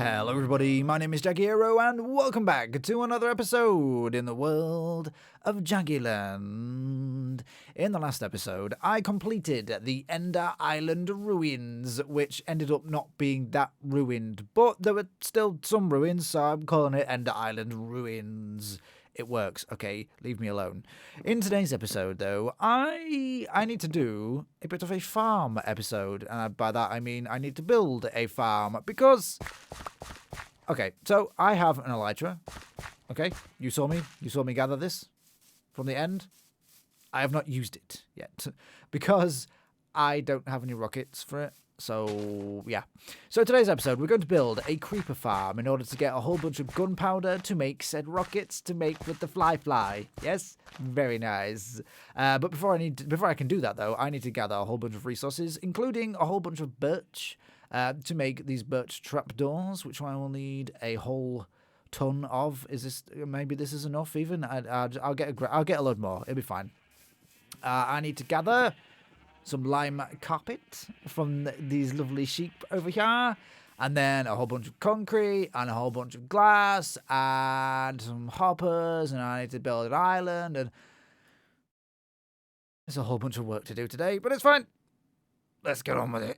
Hello everybody, my name is Jagiero and welcome back to another episode in the world of Jagiland. In the last episode, I completed the Ender Island ruins, which ended up not being that ruined, but there were still some ruins, so I'm calling it Ender Island ruins. It works, okay, leave me alone. In today's episode, though, I need to do a bit of a farm episode, and by that I mean I need to build a farm, because... Okay, so I have an elytra, okay, you saw me gather this from the end. I have not used it yet, because I don't have any rockets for it. So, yeah. So today's episode, we're going to build a creeper farm in order to get a whole bunch of gunpowder to make said rockets to make with the fly. Yes? Very nice. But before I can do that, though, I need to gather a whole bunch of resources, including a whole bunch of birch, to make these birch trapdoors, which I will need a whole ton of. Maybe this is enough even? I'll get a load more. It'll be fine. I need to gather some lime carpet from these lovely sheep over here, and then a whole bunch of concrete and a whole bunch of glass and some hoppers, and I need to build an island, and there's a whole bunch of work to do today, but it's fine. Let's get on with it.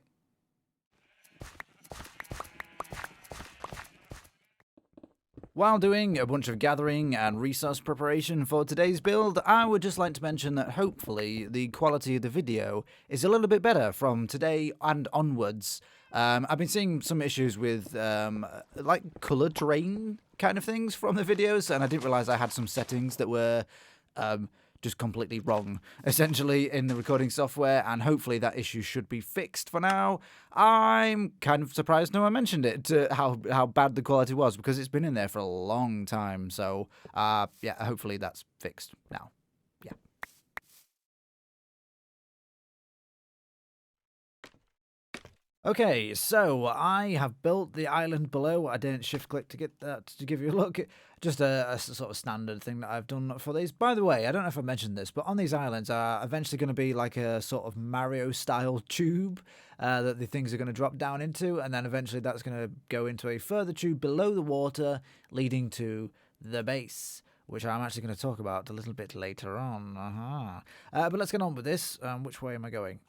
While doing a bunch of gathering and resource preparation for today's build, I would just like to mention that hopefully the quality of the video is a little bit better from today and onwards. I've been seeing some issues with like colour terrain kind of things from the videos, and I didn't realise I had some settings that were just completely wrong, essentially, in the recording software, and hopefully that issue should be fixed for now. I'm kind of surprised no one mentioned it, how bad the quality was, because it's been in there for a long time, so, yeah, hopefully that's fixed now. Yeah. Okay, so I have built the island below. I didn't shift click to get that to give you a look. Just a sort of standard thing that I've done for these. By the way, I don't know if I mentioned this, but on these islands are eventually going to be like a sort of Mario-style tube that the things are going to drop down into, and then eventually that's going to go into a further tube below the water, leading to the base, which I'm actually going to talk about a little bit later on. But let's get on with this. Which way am I going?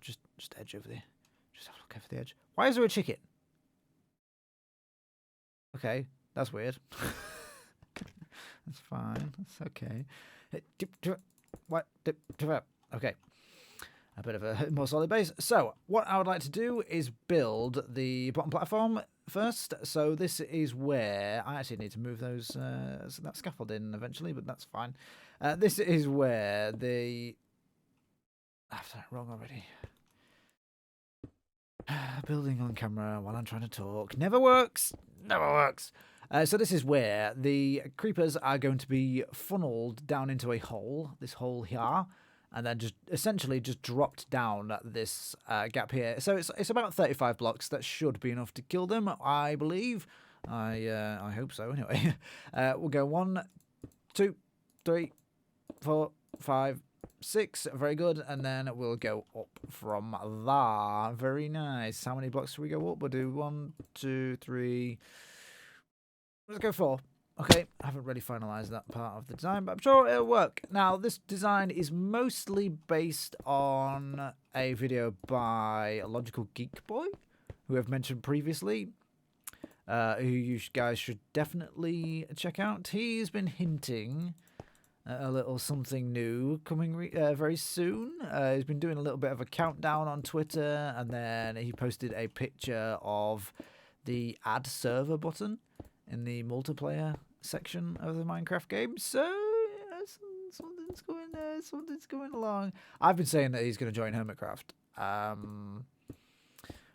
Just edge over there. Just have a look over the edge. Why is there a chicken? Okay, that's weird. That's fine. That's okay. What? Okay. A bit of a more solid base. So, what I would like to do is build the bottom platform first. So, this is where... I actually need to move that scaffold in eventually, but that's fine. This is where the... I've done it wrong already. Building on camera while I'm trying to talk. Never works. Never works. So this is where the creepers are going to be funneled down into a hole. This hole here. And then just essentially just dropped down this gap here. So it's about 35 blocks. That should be enough to kill them, I believe. I hope so anyway. We'll go 1, 2, 3, 4, 5, 6, very good, and then we'll go up from there. Very nice. How many blocks do we go up? We'll do 1, 2, 3. Let's go 4. Okay, I haven't really finalized that part of the design, but I'm sure it'll work. Now, this design is mostly based on a video by Logical Geek Boy, who I've mentioned previously, who you guys should definitely check out. He's been hinting a little something new coming very soon. He's been doing a little bit of a countdown on Twitter, and then he posted a picture of the add server button in the multiplayer section of the Minecraft game. So yeah, something's going along. I've been saying that he's going to join Hermitcraft. Now,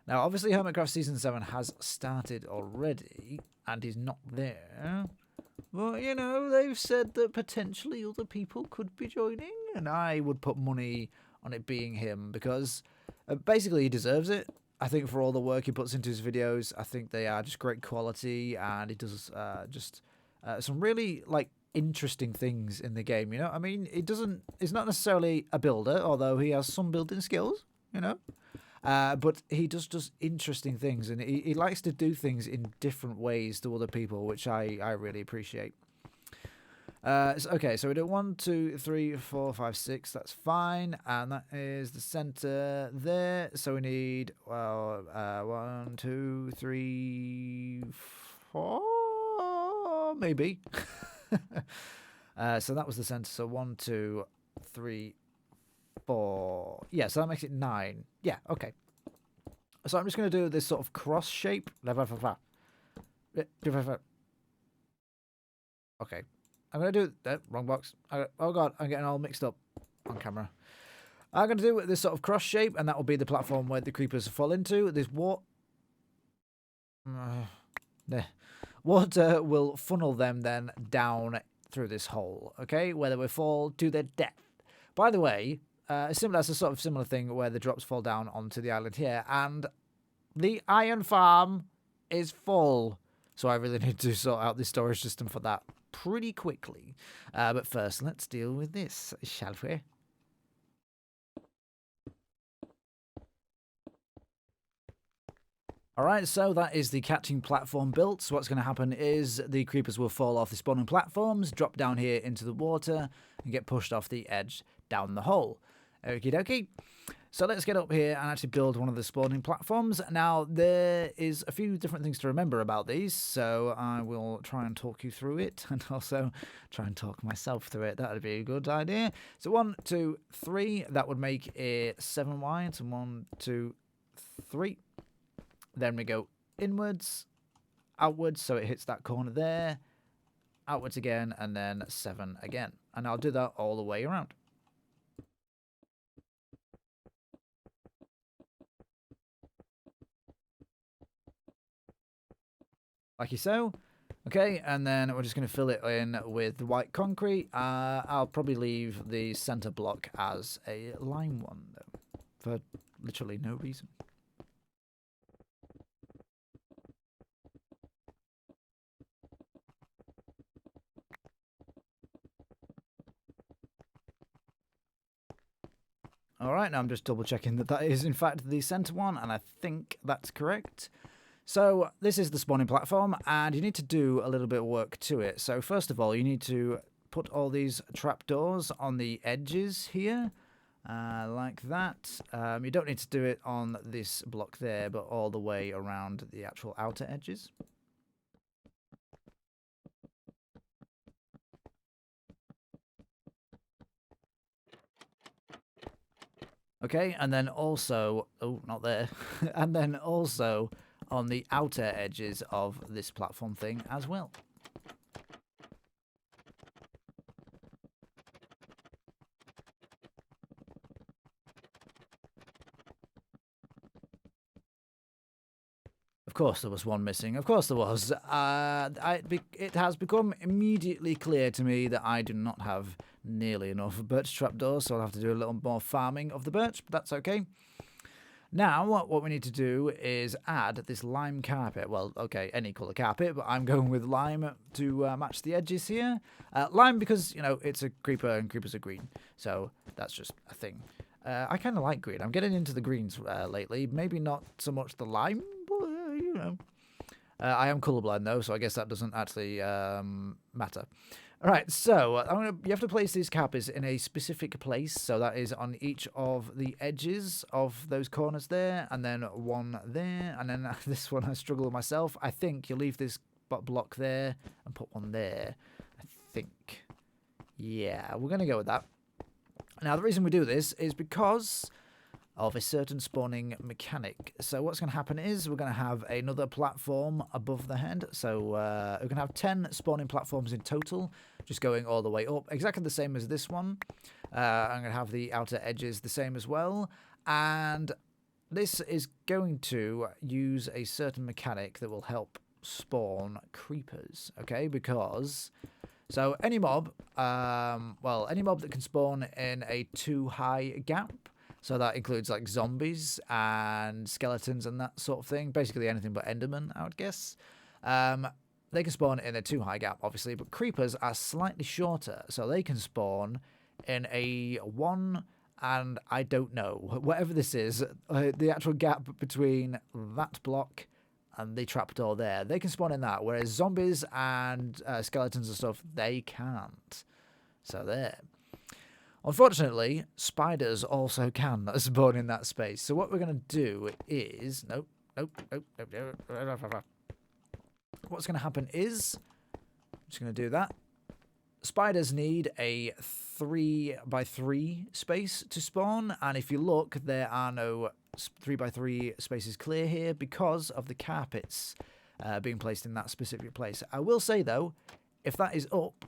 obviously, Hermitcraft Season 7 has started already, and he's not there. Well, you know, they've said that potentially other people could be joining, and I would put money on it being him, because basically he deserves it. I think for all the work he puts into his videos, I think they are just great quality, and he does some really, like, interesting things in the game, you know? I mean, he's not necessarily a builder, although he has some building skills, you know? But he does interesting things, and he likes to do things in different ways to other people, which I really appreciate. Okay, so we do 1, 2, 3, 4, 5, 6. That's fine, and that is the center there. So we need 1, 2, 3, 4, maybe. So that was the center. So 1, 2, 3, 4. Yeah, so that makes it 9. Yeah, okay. So I'm just going to do this sort of cross shape. Okay. I'm going to do... wrong box. Oh, God. I'm getting all mixed up on camera. I'm going to do this sort of cross shape, and that will be the platform where the creepers fall into. This water will funnel them then down through this hole, okay, where they will fall to their death. By the way, that's a sort of similar thing where the drops fall down onto the island here, and the iron farm is full. So I really need to sort out the storage system for that pretty quickly. But first, let's deal with this, shall we? Alright, so that is the catching platform built. So what's going to happen is the creepers will fall off the spawning platforms, drop down here into the water, and get pushed off the edge down the hole. Okie dokie. So let's get up here and actually build one of the spawning platforms. Now, there is a few different things to remember about these, so I will try and talk you through it, and also try and talk myself through it. That would be a good idea. So 1, 2, 3, that would make it 7 wide. So 1, 2, 3. Then we go inwards, outwards, so it hits that corner there, outwards again, and then 7 again. And I'll do that all the way around. Like so. Okay, and then we're just going to fill it in with the white concrete. I'll probably leave the center block as a lime one, though, for literally no reason. Alright, now I'm just double checking that that is in fact the center one, and I think that's correct. So this is the spawning platform, and you need to do a little bit of work to it. So first of all, you need to put all these trapdoors on the edges here, like that. You don't need to do it on this block there, but all the way around the actual outer edges. Okay, and then also... Oh, not there. And then also on the outer edges of this platform thing as well. Of course there was one missing. Of course there was. It has become immediately clear to me that I do not have nearly enough birch trapdoors, so I'll have to do a little more farming of the birch, but that's okay. Now, what we need to do is add this lime carpet. Well, okay, any colour carpet, but I'm going with lime to match the edges here. Lime because, you know, it's a creeper and creepers are green, so that's just a thing. I kind of like green. I'm getting into the greens lately. Maybe not so much the lime, but, you know. I am colourblind, though, so I guess that doesn't actually matter. All right, so you have to place these carpets in a specific place. So that is on each of the edges of those corners there, and then one there, and then this one I struggle with myself. I think you leave this block there and put one there. I think. Yeah, we're going to go with that. Now, the reason we do this is because of a certain spawning mechanic. So what's going to happen is we're going to have another platform above the head. So we're going to have 10 spawning platforms in total, just going all the way up, exactly the same as this one. I'm going to have the outer edges the same as well. And this is going to use a certain mechanic that will help spawn creepers, okay? Because... So any mob, any mob that can spawn in a too high gap, so that includes like zombies and skeletons and that sort of thing. Basically anything but Enderman, I would guess. They can spawn in a too high gap, obviously, but creepers are slightly shorter. So they can spawn in a 1 and I don't know. Whatever this is, the actual gap between that block and the trapdoor there, they can spawn in that, whereas zombies and skeletons and stuff, they can't. So there. Unfortunately, spiders also can spawn in that space. So what we're going to do is... Nope. What's going to happen is... I'm just going to do that. Spiders need a 3x3 space to spawn. And if you look, there are no 3x3 spaces clear here because of the carpets being placed in that specific place. I will say, though, if that is up...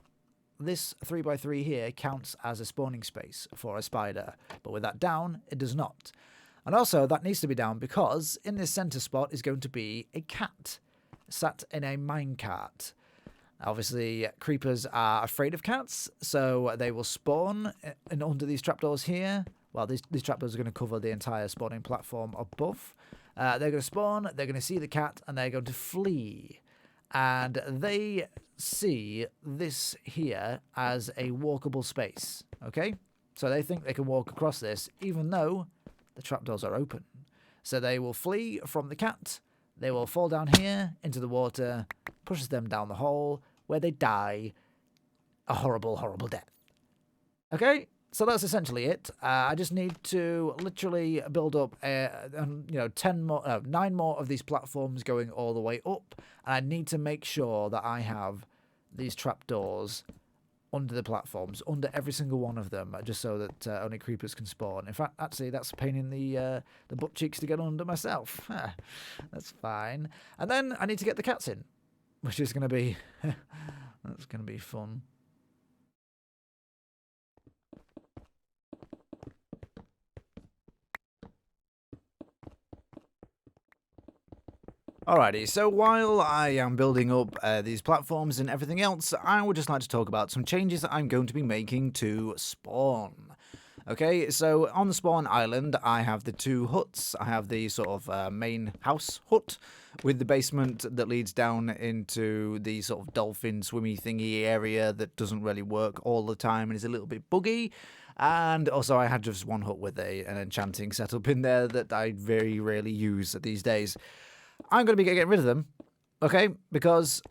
This 3x3 here counts as a spawning space for a spider, but with that down, it does not. And also, that needs to be down because in this center spot is going to be a cat sat in a minecart. Obviously, creepers are afraid of cats, so they will spawn in under these trapdoors here. Well, these trapdoors are going to cover the entire spawning platform above. They're going to spawn, they're going to see the cat, and they're going to flee. And they see this here as a walkable space, okay? So they think they can walk across this, even though the trapdoors are open. So they will flee from the cat, they will fall down here into the water, pushes them down the hole, where they die a horrible, horrible death. Okay? So that's essentially it. I just need to literally build up, 9 more of these platforms going all the way up. And I need to make sure that I have these trapdoors under the platforms, under every single one of them, just so that only creepers can spawn. In fact, actually, that's a pain in the butt cheeks to get under myself. That's fine. And then I need to get the cats in, which is going to be that's going to be fun. Alrighty, so while I am building up these platforms and everything else, I would just like to talk about some changes that I'm going to be making to spawn. Okay, so on the spawn island, I have the 2 huts. I have the sort of main house hut with the basement that leads down into the sort of dolphin swimmy thingy area that doesn't really work all the time and is a little bit buggy. And also I had just 1 hut with an enchanting setup in there that I very rarely use these days. I'm going to be getting rid of them, okay, because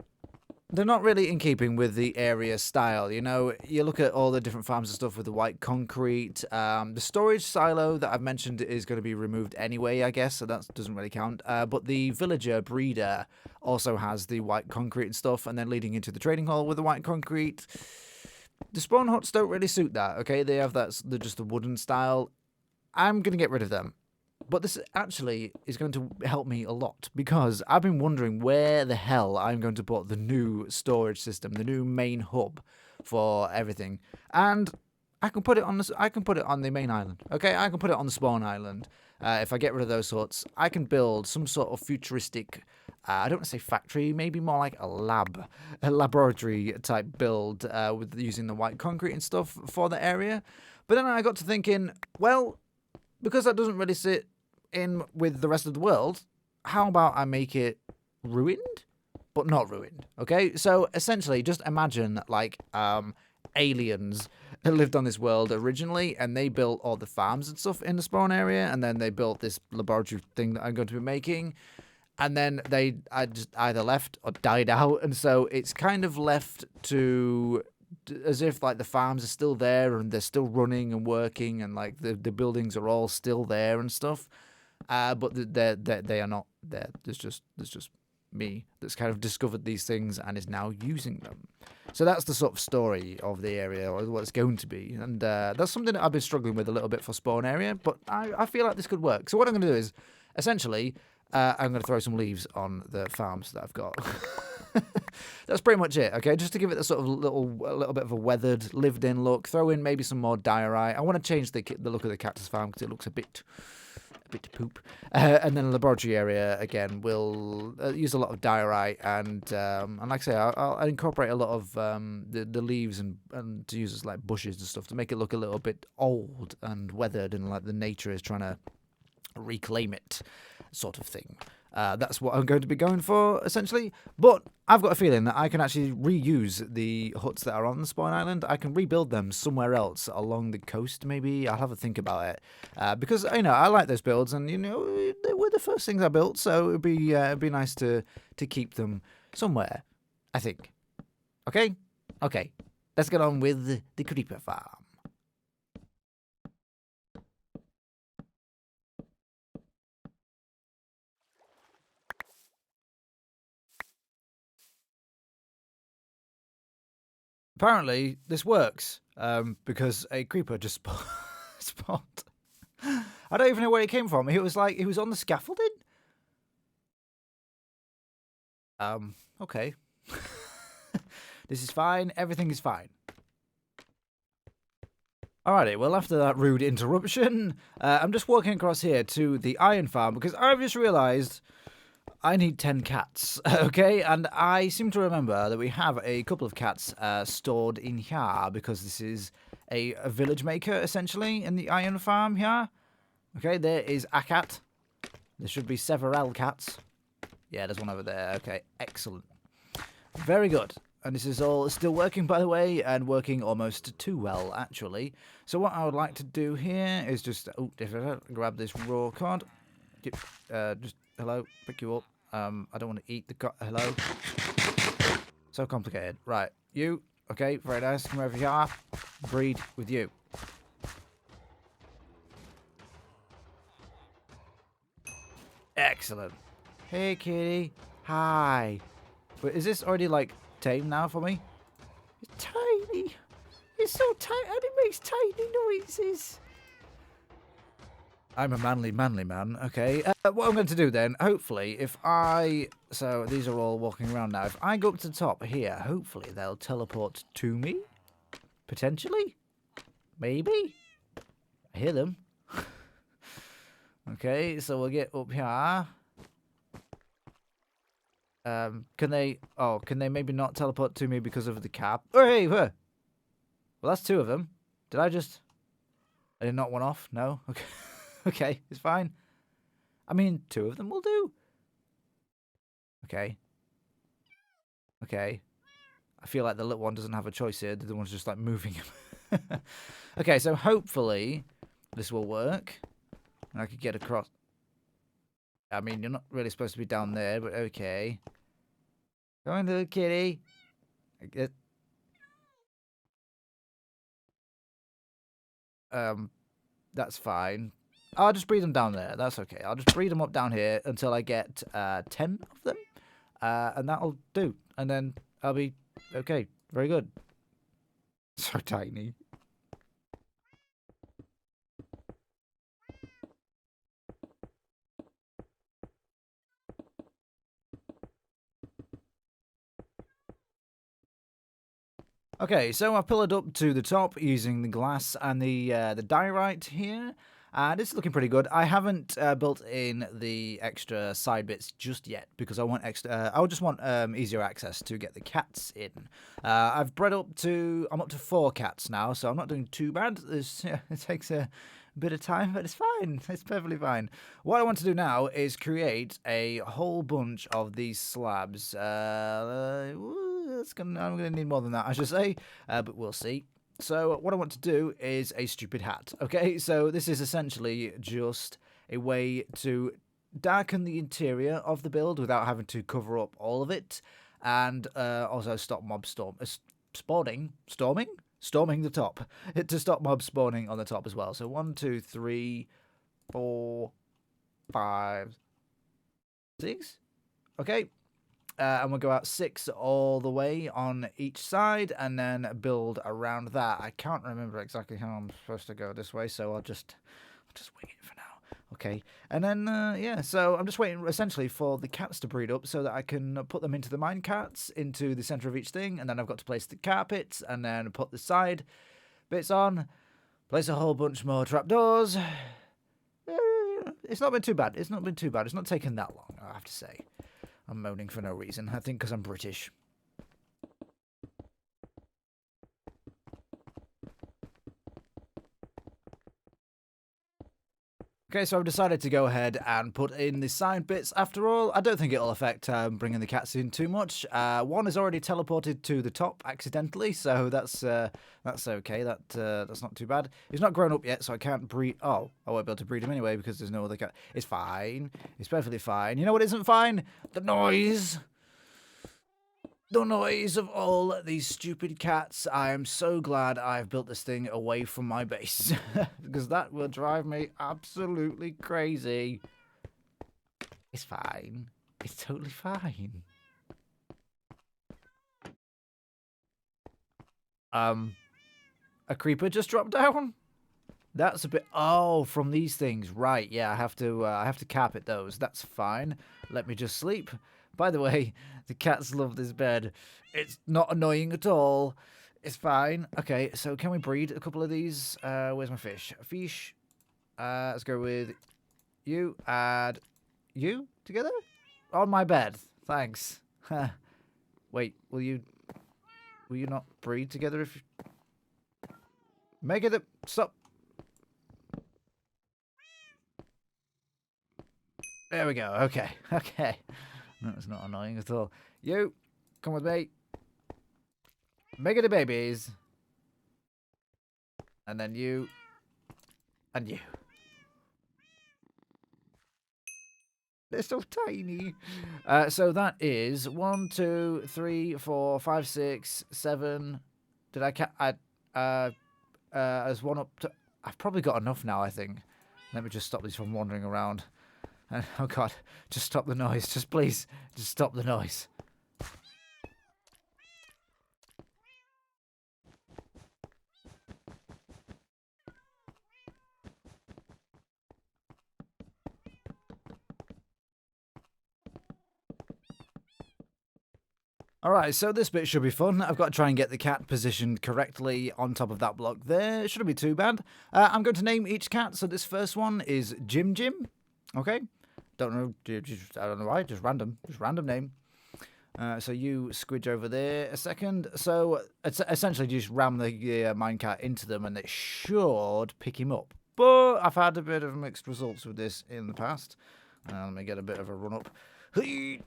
they're not really in keeping with the area style. You know, you look at all the different farms and stuff with the white concrete. The storage silo that I've mentioned is going to be removed anyway, I guess, so that doesn't really count. But the villager breeder also has the white concrete and stuff, and then leading into the trading hall with the white concrete. The spawn huts don't really suit that, okay? They have they're just the wooden style. I'm going to get rid of them. But this actually is going to help me a lot because I've been wondering where the hell I'm going to put the new storage system, the new main hub for everything. And I can put it on the main island. Okay, I can put it on the spawn island. If I get rid of those huts, I can build some sort of futuristic, I don't want to say factory, maybe more like a laboratory type build with using the white concrete and stuff for the area. But then I got to thinking, well, because that doesn't really sit in with the rest of the world, how about I make it ruined, but not ruined, okay? So, essentially, just imagine, like, aliens lived on this world originally, and they built all the farms and stuff in the spawn area, and then they built this laboratory thing that I'm going to be making, and then I just either left or died out, and so it's kind of left to... as if like the farms are still there and they're still running and working and like the buildings are all still there and stuff, but they are not there. There's just me that's kind of discovered these things and is now using them. So that's the sort of story of the area, or what it's going to be, and that's something that I've been struggling with a little bit for spawn area, but I feel like this could work. So what I'm going to do is essentially I'm going to throw some leaves on the farms that I've got. That's pretty much it, okay? Just to give it a sort of a little bit of a weathered, lived-in look. Throw in maybe some more diorite. I want to change the look of the cactus farm because it looks a bit poop. And then the laboratory area again will use a lot of diorite and like I say, I'll incorporate a lot of the leaves and to use as like bushes and stuff to make it look a little bit old and weathered and like the nature is trying to reclaim it, sort of thing. That's what I'm going to be going for, essentially. But I've got a feeling that I can actually reuse the huts that are on the spawn island. I can rebuild them somewhere else along the coast, maybe. I'll have a think about it. Because, you know, I like those builds, and, you know, they were the first things I built, so it'd be nice to keep them somewhere, I think. Okay? Okay. Let's get on with the creeper farm. Apparently, this works, because a creeper just spawned. I don't even know where it came from. It was like, it was on the scaffolding? Okay. This is fine. Everything is fine. Alrighty, well, after that rude interruption, I'm just walking across here to the iron farm because I've just realised I need 10 cats, okay? And I seem to remember that we have a couple of cats stored in here because this is a village maker, essentially, in the iron farm here. Okay, there is a cat. There should be several cats. Yeah, there's one over there. Okay, excellent. Very good. And this is all still working, by the way, and working almost too well, actually. So what I would like to do here is just... Oh, grab this raw cod. Just... Hello, pick you up. I don't want to eat the cod. Hello. So complicated. Right, you. Okay, very nice. Come over here. Breed with you. Excellent. Hey, kitty. Hi. But is this already, like, tame now for me? It's tiny. It's so tiny, and it makes tiny noises. I'm a manly man. Okay. What I'm going to do then, hopefully, if I... So, these are all walking around now. If I go up to the top here, hopefully they'll teleport to me. Potentially. Maybe. I hear them. Okay, so we'll get up here. Can they maybe not teleport to me because of the cap? Oh, hey, where? Well, that's two of them. Did I did not one off? No? Okay. Okay, it's fine. I mean, two of them will do. Okay. Okay. I feel like the little one doesn't have a choice here. The other one's just, like, moving him. Okay, so hopefully this will work. And I could get across. I mean, you're not really supposed to be down there, but okay. Go on, little kitty. That's fine. I'll just breed them down there. That's okay. I'll just breed them up down here until I get 10 of them. And that'll do. And then I'll be okay. Very good. So tiny. Okay, so I've pillared up to the top using the glass and the diorite here. And it's looking pretty good. I haven't built in the extra side bits just yet because I want extra. I just want easier access to get the cats in. I've bred up to. I'm up to 4 cats now, so I'm not doing too bad. It takes a bit of time, but it's fine. It's perfectly fine. What I want to do now is create a whole bunch of these slabs. I'm going to need more than that, I should say, but we'll see. So what I want to do is a stupid hat, okay? So this is essentially just a way to darken the interior of the build without having to cover up all of it, and also stop mob storming the top, to stop mob spawning on the top as well. So 1, 2, 3, 4, 5, 6, okay. And we'll go out 6 all the way on each side and then build around that. I can't remember exactly how I'm supposed to go this way, so I'll just wing it for now. Okay. And then, yeah, so I'm just waiting essentially for the cats to breed up so that I can put them into the mine carts, into the center of each thing, and then I've got to place the carpets and then put the side bits on, place a whole bunch more trapdoors. It's not been too bad. It's not taken that long, I have to say. I'm moaning for no reason. I think because I'm British. Okay, so I've decided to go ahead and put in the side bits. After all, I don't think it'll affect bringing the cats in too much. One is already teleported to the top accidentally, so that's okay. That's not too bad. He's not grown up yet, so I can't breed. Oh, I won't be able to breed him anyway because there's no other cat. It's fine. It's perfectly fine. You know what isn't fine? The noise. The noise of all these stupid cats. I am so glad I've built this thing away from my base. Because that will drive me absolutely crazy. It's fine. It's totally fine. A creeper just dropped down? That's a bit... Oh, from these things. Right, yeah, I have to cap it those. That's fine. Let me just sleep. By the way, the cats love this bed. It's not annoying at all. It's fine. Okay, so can we breed a couple of these? Where's my fish? Fish. Let's go with you. Add you together? On my bed. Thanks. Wait, will you not breed together if you... Make it... Stop. There we go. Okay. Okay. That's not annoying at all. You, come with me. Make it the babies. And then you. And you. They're so tiny. So that is 1, 2, 3, 4, 5, 6, 7. Did I as one up to... I've probably got enough now, I think. Let me just stop these from wandering around. Oh god, just stop the noise. Just please, just stop the noise. Alright, so this bit should be fun. I've got to try and get the cat positioned correctly on top of that block there. It shouldn't be too bad. I'm going to name each cat. So this first one is Jim Jim. Okay? Don't know, I don't know why, just random name. So you squidge over there a second. So it's essentially just ram the minecart into them and it should pick him up. But I've had a bit of mixed results with this in the past. Let me get a bit of a run up. It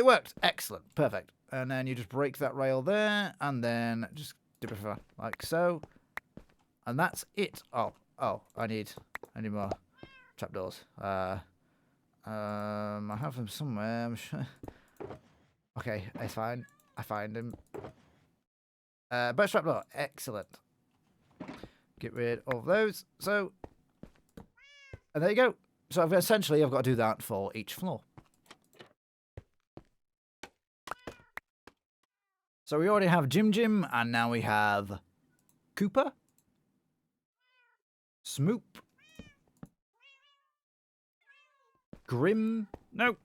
worked. Excellent. Perfect. And then you just break that rail there and then just dip it like so. And that's it. Oh, I need more trapdoors. I have them somewhere, I'm sure. Okay, it's fine. I find him. Birch trapdoor. Excellent. Get rid of those. So, and there you go. So essentially I've got to do that for each floor. So we already have Jim Jim, and now we have Cooper. Smoop. Grim. No,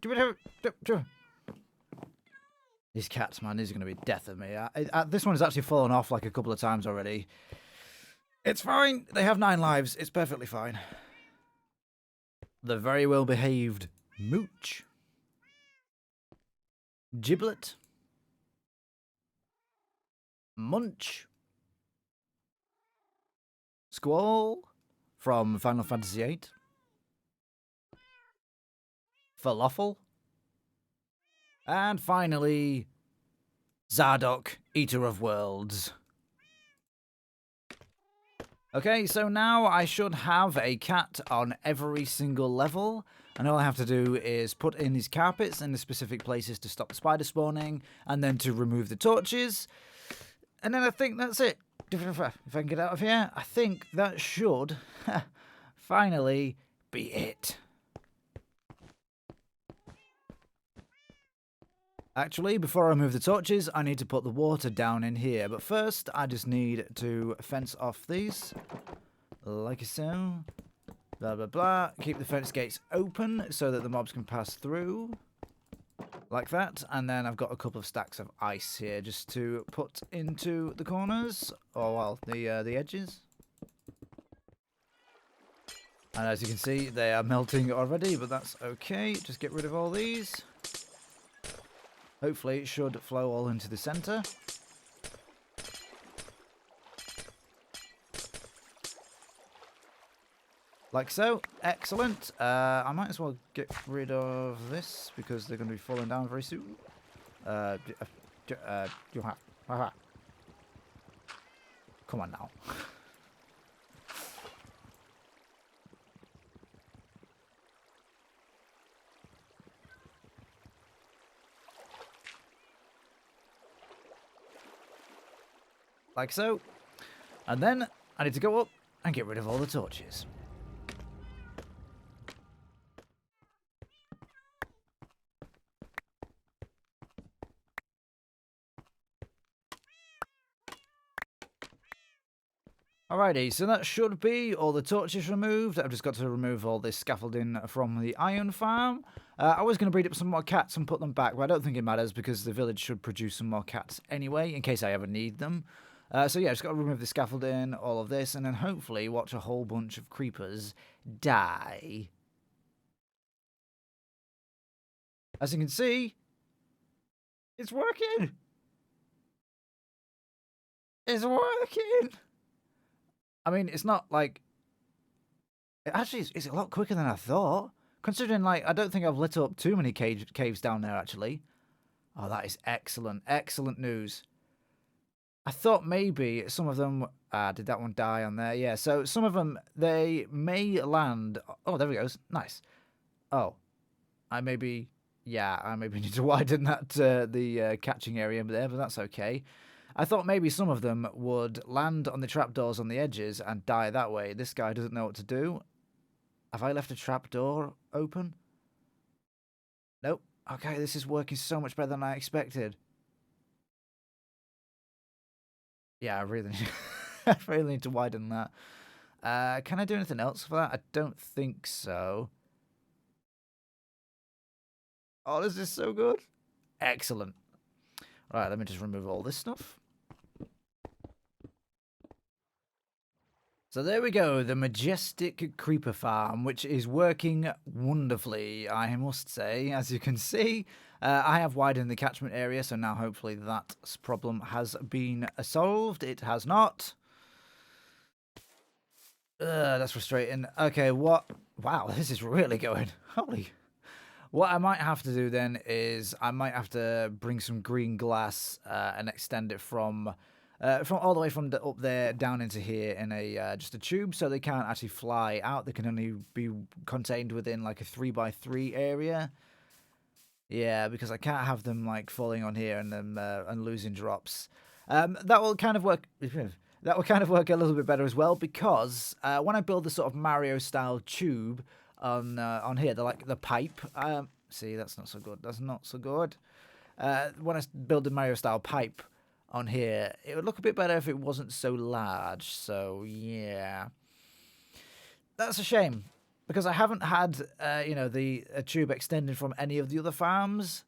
these cats, man, these are going to be death of me. This one has actually fallen off like a couple of times already. It's fine. They have 9 lives. It's perfectly fine. The very well behaved Mooch. Giblet. Munch. Squall from Final Fantasy VIII. Falafel. And finally, Zardock, Eater of Worlds. Okay, so now I should have a cat on every single level. And all I have to do is put in these carpets in the specific places to stop the spider spawning. And then to remove the torches. And then I think that's it. If I can get out of here, I think that should finally be it. Actually, before I move the torches, I need to put the water down in here. But first, I just need to fence off these. Like so. Blah, blah, blah. Keep the fence gates open so that the mobs can pass through. Like that. And then I've got a couple of stacks of ice here just to put into the corners. Or, well, the edges. And as you can see, they are melting already, but that's okay. Just get rid of all these. Hopefully it should flow all into the centre. Like so. Excellent. I might as well get rid of this because they're going to be falling down very soon. Come on now. Like so. And then I need to go up and get rid of all the torches. Alrighty, so that should be all the torches removed. I've just got to remove all this scaffolding from the iron farm. I was going to breed up some more cats and put them back, but I don't think it matters because the village should produce some more cats anyway, in case I ever need them. So yeah, just got to remove the scaffolding, all of this, and then hopefully watch a whole bunch of creepers die. As you can see, it's working! It's working! I mean, it's not like... It actually is a lot quicker than I thought. Considering, like, I don't think I've lit up too many caves down there, actually. Oh, that is excellent. Excellent news. I thought maybe some of them... did that one die on there? Yeah, so some of them, they may land... Oh, there we go. Nice. Oh. I maybe need to widen that, the catching area there, but that's okay. I thought maybe some of them would land on the trapdoors on the edges and die that way. This guy doesn't know what to do. Have I left a trapdoor open? Nope. Okay, this is working so much better than I expected. Yeah, I really need to widen that. Can I do anything else for that? I don't think so. Oh, this is so good. Excellent. Right, let me just remove all this stuff. So there we go, the majestic creeper farm, which is working wonderfully, I must say. As you can see, I have widened the catchment area, so now hopefully that problem has been solved. It has not. That's frustrating. Okay, what? Wow, this is really going. Holy. What I might have to do then is I might have to bring some green glass and extend it from all the way from up there down into here in a just a tube, so they can't actually fly out. They can only be contained within like a 3x3 area. Yeah, because I can't have them like falling on here and then and losing drops. That will kind of work. That will kind of work a little bit better as well because when I build the sort of Mario style tube on here, the pipe. See, that's not so good. That's not so good. When I build the Mario style pipe on here, it would look a bit better if it wasn't so large. So yeah, that's a shame because I haven't had the tube extended from any of the other farms.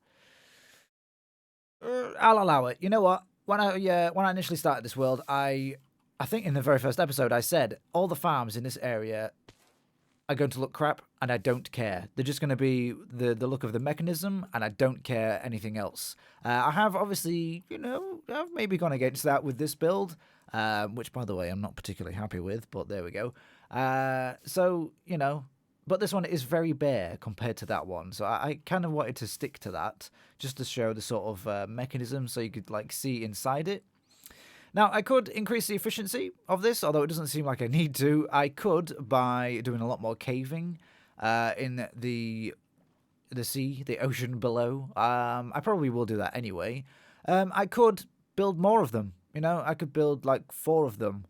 I'll allow it. You know what? When I initially started this world, I think in the very first episode I said all the farms in this area are going to look crap, and I don't care. They're just going to be the look of the mechanism, and I don't care anything else. I have obviously, I've maybe gone against that with this build, which, by the way, I'm not particularly happy with, but there we go. But this one is very bare compared to that one, so I kind of wanted to stick to that, just to show the sort of mechanism so you could, like, see inside it. Now, I could increase the efficiency of this, although it doesn't seem like I need to. I could by doing a lot more caving in the sea, the ocean below. I probably will do that anyway. I could build more of them. I could build like 4 of them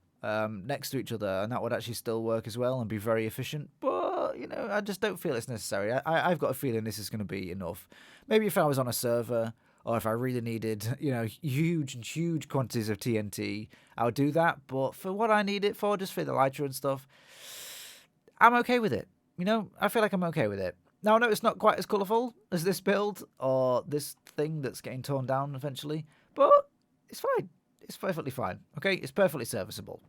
next to each other, and that would actually still work as well and be very efficient. But, I just don't feel it's necessary. I've got a feeling this is going to be enough. Maybe if I was on a server, or if I really needed, huge quantities of TNT, I would do that. But for what I need it for, just for the lighter and stuff, I'm okay with it. I feel like I'm okay with it. Now, I know it's not quite as colourful as this build or this thing that's getting torn down eventually, but it's fine. It's perfectly fine. Okay, it's perfectly serviceable.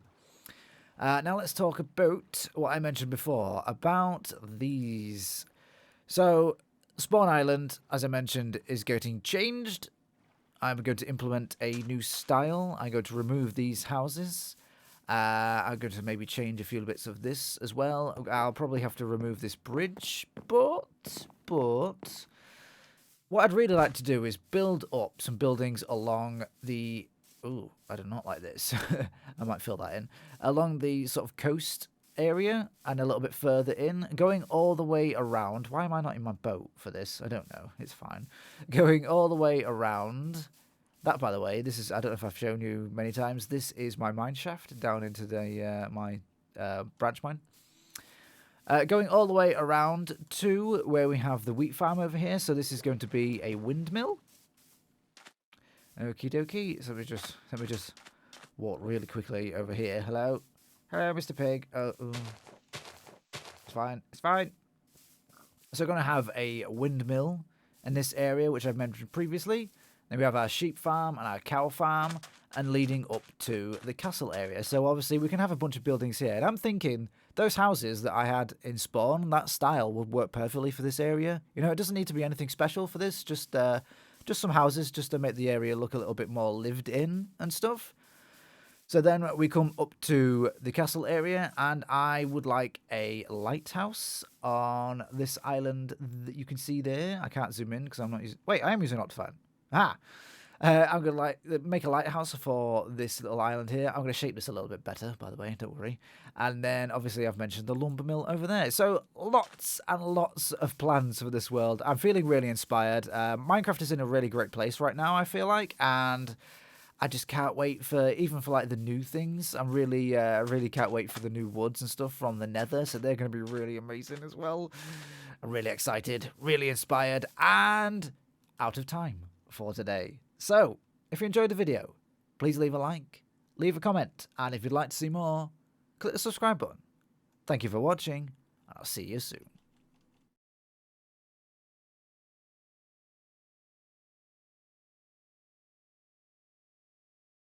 Now let's talk about what I mentioned before, about these. So, Spawn Island, as I mentioned, is getting changed. I'm going to implement a new style. I'm going to remove these houses. I'm going to maybe change a few bits of this as well. I'll probably have to remove this bridge, but what I'd really like to do is build up some buildings along the... Ooh, I do not like this. I might fill that in. Along the sort of coast area and a little bit further in, going all the way around. Why am I not in my boat for this? I don't know. It's fine. Going all the way around... That, by the way, this is, I don't know if I've shown you many times, this is my mine shaft down into the my branch mine. Going all the way around to where we have the wheat farm over here. So this is going to be a windmill. Okie dokie. So let me just walk really quickly over here. Hello. Hello, Mr. Pig. Oh, ooh. It's fine. It's fine. So we're going to have a windmill in this area, which I've mentioned previously. Then we have our sheep farm and our cow farm, and leading up to the castle area. So obviously we can have a bunch of buildings here. And I'm thinking those houses that I had in spawn, that style would work perfectly for this area. You know, it doesn't need to be anything special for this. Just some houses just to make the area look a little bit more lived in and stuff. So then we come up to the castle area, and I would like a lighthouse on this island that you can see there. I can't zoom in because I'm not using... Wait, I am using Optifine. I'm going to make a lighthouse for this little island here. I'm going to shape this a little bit better, by the way, don't worry. And then, obviously, I've mentioned the lumber mill over there. So, lots and lots of plans for this world. I'm feeling really inspired. Minecraft is in a really great place right now, I feel like. And I just can't wait for, even for, like, the new things. I'm really, really can't wait for the new woods and stuff from the nether. So, they're going to be really amazing as well. I'm really excited, really inspired, and out of time for today. So, if you enjoyed the video, please leave a like, leave a comment, and if you'd like to see more, click the subscribe button. Thank you for watching, and I'll see you soon.